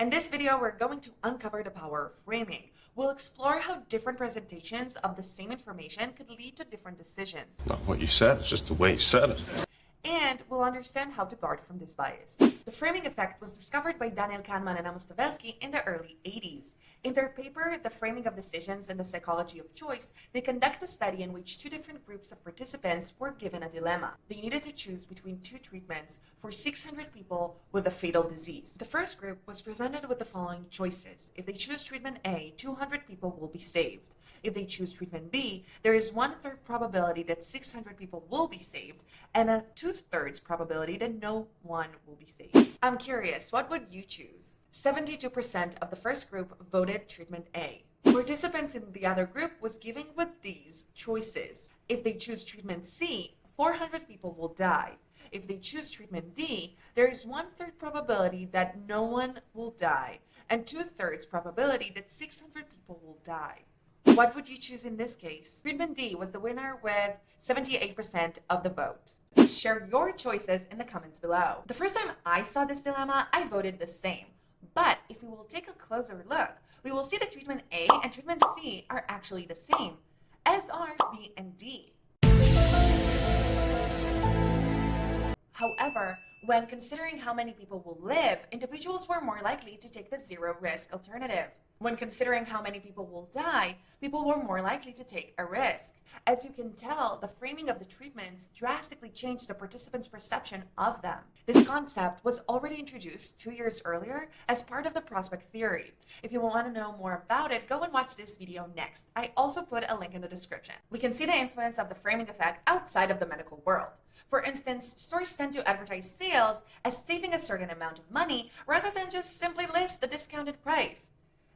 In this video, we're going to uncover the power of framing. We'll explore how different presentations of the same information could lead to different decisions. Not what you said, it's just the way you said it. And we'll understand how to guard from this bias. The framing effect was discovered by Daniel Kahneman and Amos Tversky in the early 80s. In their paper, The Framing of Decisions and the Psychology of Choice, they conduct a study in which two different groups of participants were given a dilemma. They needed to choose between two treatments for 600 people with a fatal disease. The first group was presented with the following choices. If they choose treatment A, 200 people will be saved. If they choose treatment B, there is 1/3 probability that 600 people will be saved and a 2/3 probability that no one will be saved. I'm curious, what would you choose? 72% of the first group voted treatment A. Participants in the other group was given with these choices. If they choose treatment C, 400 people will die. If they choose treatment D, there is 1/3 probability that no one will die and 2/3 probability that 600 people will die. What would you choose in this case? Treatment D was the winner with 78% of the vote. Share your choices in the comments below. The first time I saw this dilemma, I voted the same. But if we will take a closer look, we will see that treatment A and treatment C are actually the same, as are B and D. However, when considering how many people will live, individuals were more likely to take the zero-risk alternative. When considering how many people will die, people were more likely to take a risk. As you can tell, the framing of the treatments drastically changed the participants' perception of them. This concept was already introduced 2 years earlier as part of the prospect theory. If you want to know more about it, go and watch this video next. I also put a link in the description. We can see the influence of the framing effect outside of the medical world. For instance, stores tend to advertise sales as saving a certain amount of money rather than just simply list the discounted price.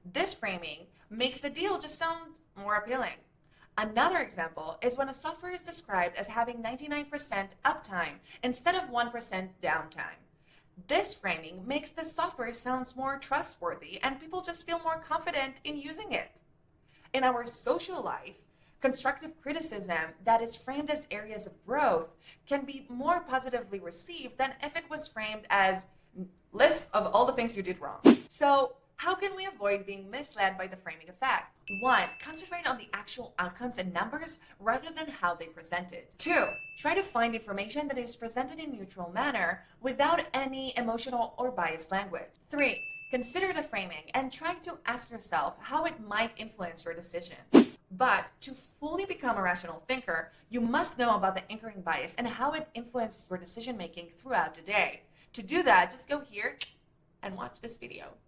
This framing makes the deal just sound more appealing. Another example is when a software is described as having 99% uptime instead of 1% downtime. This framing makes the software sound more trustworthy and people just feel more confident in using it. In our social life, constructive criticism that is framed as areas of growth can be more positively received than if it was framed as list of all the things you did wrong. So, how can we avoid being misled by the framing effect? 1. Concentrate on the actual outcomes and numbers rather than how they presented. 2. Try to find information that is presented in a neutral manner without any emotional or biased language. 3. Consider the framing and try to ask yourself how it might influence your decision. But to fully become a rational thinker, you must know about the anchoring bias and how it influences your decision making throughout the day. To do that, just go here and watch this video.